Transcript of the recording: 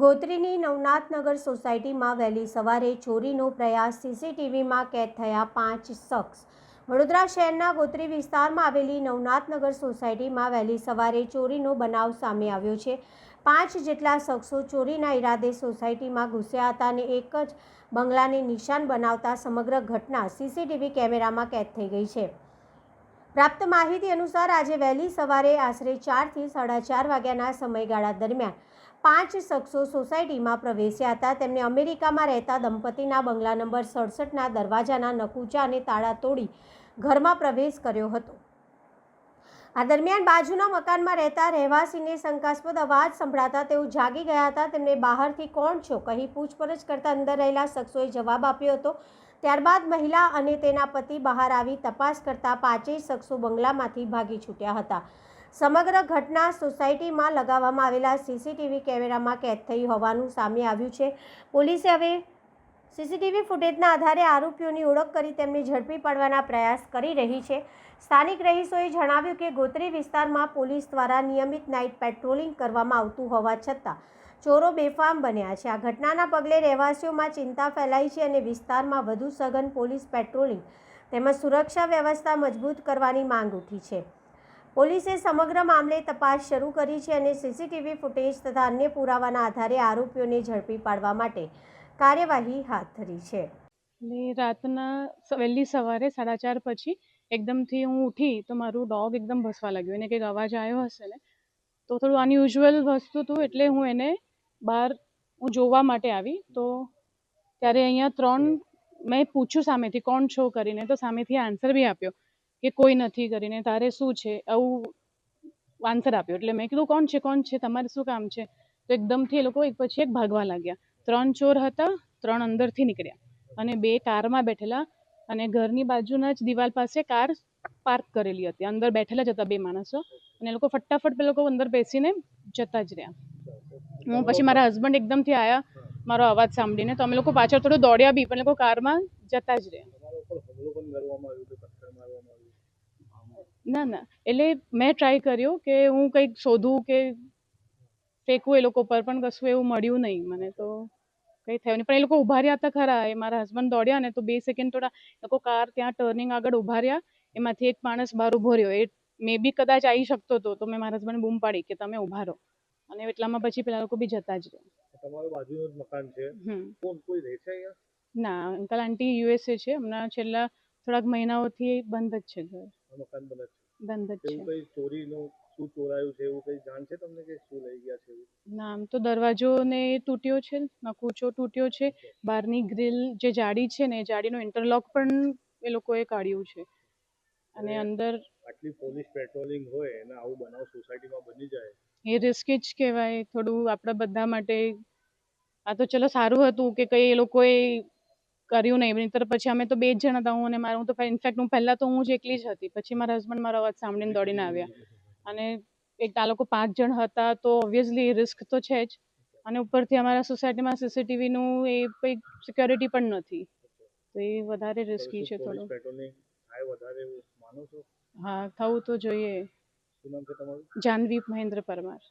ગોત્રીની નવનાથનગર સોસાયટીમાં વહેલી સવારે ચોરીનો પ્રયાસ, સીસીટીવીમાં કેદ થયા 5 શખ્સ। વડોદરા શહેરના ગોત્રી વિસ્તારમાં આવેલી નવનાથનગર સોસાયટીમાં વહેલી સવારે ચોરીનો બનાવ સામે આવ્યો છે। 5 જેટલા શખ્સો ચોરીના ઈરાદે સોસાયટીમાં ઘૂસ્યા હતા અને એક જ બંગલાને નિશાન બનાવતા સમગ્ર ઘટના સીસીટીવી કેમેરામાં કેદ થઈ ગઈ છે। પ્રાપ્ત માહિતી અનુસાર આજે વહેલી સવારે આશરે 4 થી 4:30 વાગ્યાના સમયગાળા દરમિયાન 5 શખ્સો સોસાયટીમાં પ્રવેશ્યા હતા। તેમણે અમેરિકામાં રહેતા દંપતીના બંગલા નંબર 67ના દરવાજાના નકુચા અને તાળા તોડી ઘરમાં પ્રવેશ કર્યો હતો। આ દરમિયાન બાજુના મકાનમાં રહેતા રહેવાસીને શંકાસ્પદ અવાજ સંભળાતા તેઓ જાગી ગયા હતા। તેમણે બહારથી કોણ છો કહી પૂછપરછ કરતા અંદર રહેલા શખ્સોએ જવાબ આપ્યો હતો। ત્યારબાદ મહિલા અને તેના પતિ બહાર આવી તપાસ કરતા 5 શખ્સો બંગલામાંથી ભાગી છૂટ્યા હતા। સમગ્ર ઘટના સોસાયટીમાં લગાવવામાં આવેલા સીસીટીવી કેમેરામાં કેદ થઈ હોવાનું સામે આવ્યું છે। પોલીસે હવે સીસીટીવી ફૂટેજના આધારે આરોપીઓની ઓળખ કરી તેમને ઝડપી પાડવાના પ્રયાસ કરી રહી છે। સ્થાનિક રહીશોએ જણાવ્યું કે ગોત્રી વિસ્તારમાં પોલીસ દ્વારા નિયમિત નાઇટ પેટ્રોલિંગ કરવામાં આવતું હોવા છતાં ચોરો બેફામ બન્યા છે। આ ઘટનાના પગલે રહેવાસીઓમાં ચિંતા ફેલાઈ છે અને વિસ્તારમાં વધુ સઘન પોલીસ પેટ્રોલિંગ તેમજ સુરક્ષા વ્યવસ્થા મજબૂત કરવાની માંગ ઉઠી છે। પોલીસે સમગ્ર મામલે તપાસ શરૂ કરી છે અને સીસીટીવી ફૂટેજ તથા અન્ય પુરાવાના આધારે આરોપીઓને ઝડપી પાડવા માટે કાર્યવાહી હાથ ધરી છે। રાતના વહેલી સવારે 4:30 પછી એકદમથી હું ઉઠી તો મારું ડોગ એકદમ ભસવા લાગ્યું। એને કંઈક અવાજ આવ્યો હશે ને, તો થોડું અનયુઝ્યુઅલ વસ્તુ હતું એટલે હું એને બહાર જોવા માટે આવી। તો ત્યારે અહીંયા 3 મેં પૂછ્યું સામેથી કોણ છો કરીને, તો સામેથી આન્સર બી આપ્યો કે કોઈ નથી કરીને, તારે શું છે આવું આન્સર આપ્યો। એટલે મેં કીધું કોણ છે તમારે શું કામ છે? તો એકદમથી એ લોકો એક પછી એક ભાગવા લાગ્યા। 3 ચોર હતા, 3 અંદરથી નીકળ્યા અને 2 કારમાં બેઠેલા અને ઘરની બાજુના જ દિવાલ પાસે કાર પાર્ક કરેલી હતી। અંદર બેઠેલા જ હતા 2 માણસો અને એ લોકો ફટાફટ પેલા લોકો અંદર બેસીને જતા જ રહ્યા। હું પછી મારા હસબન્ડ એકદમથી આવ્યા મારો અવાજ સાંભળીને, તો અમે લોકો પાછળ થોડું દોડ્યા બી, પણ એ લોકો કારમાં જતા જ રહ્યા। ના, એટલે મેં ટ્રાય કર્યો કે હું કંઈક શોધું કે ફેંકવું એ લોકો પર, પણ કશું એવું મળ્યું નહીં મને, તો કંઈ થયું નહીં। પણ એ લોકો ઉભા રહ્યા હતા ખરા, એ મારા હસબન્ડ દોડ્યા ને તો 2 સેકન્ડ થોડા લોકો કાર ત્યાં ટર્નિંગ આગળ ઉભા રહ્યા, એમાંથી એક માણસ બહાર ઉભો રહ્યો, એ મે બી કદાચ આવી શકતો હતો, તો મેં મારા હસબન્ડ બૂમ પાડી કે તમે ઉભા રહો, અને એટલામાં પછી પેલા લોકો બી જતા જ રહ્યા। તમારું બાજુનું જ મકાન છે, કોઈ રહે છે અહીંયા? ના, અંકલ આંટી યુએસએ છે, હમણાં છેલ્લા થોડાક મહિનાઓથી બંધ જ છે ઘર। મકાન બંધ જ છે। કઈ ચોરીનું શું ચોરાયું છે એવું કઈ જાણ છે તમને કે શું લઈ ગયા છે? ના, આમ તો દરવાજો ને તૂટ્યો છે, નકુચો તૂટ્યો છે, બહારની ગ્રીલ જે જાડી છે ને એ જાડીનો ઇન્ટરલોક પણ એ લોકોએ કાઢ્યું છે અને અંદર આટલી પોલીસ પેટ્રોલિંગ હોય અને આવું બનાવ સોસાયટીમાં બની જાય એ રિસ્કી જ કહેવાય થોડું આપણા બધા માટે। આ તો ચલો સારું હતું કે કઈ એ લોકોએ કર્યું નહીં, નહીંતર પછી અમે તો 2 જ જણ હતા, હું અને મારું। હું તો ઇનફેક્ટ પહેલા તો હું જ એકલી જ હતી, પછી મારા હસબન્ડ મારો અવાજ સાંભળીને દોડીને આવ્યા અને આ લોકો 5 જણ હતા, તો ઓબ્વિયસલી રિસ્ક તો છે જ, અને ઉપરથી અમારા સોસાયટીમાં સીસીટીવીનું એ કંઈ સિક્યોરિટી પણ નથી, તો એ વધારે રિસ્કી છે થોડું। હા, થવું તો જોઈએ। શું નામ છે તમારું? જાનવી મહેન્દ્ર પરમાર।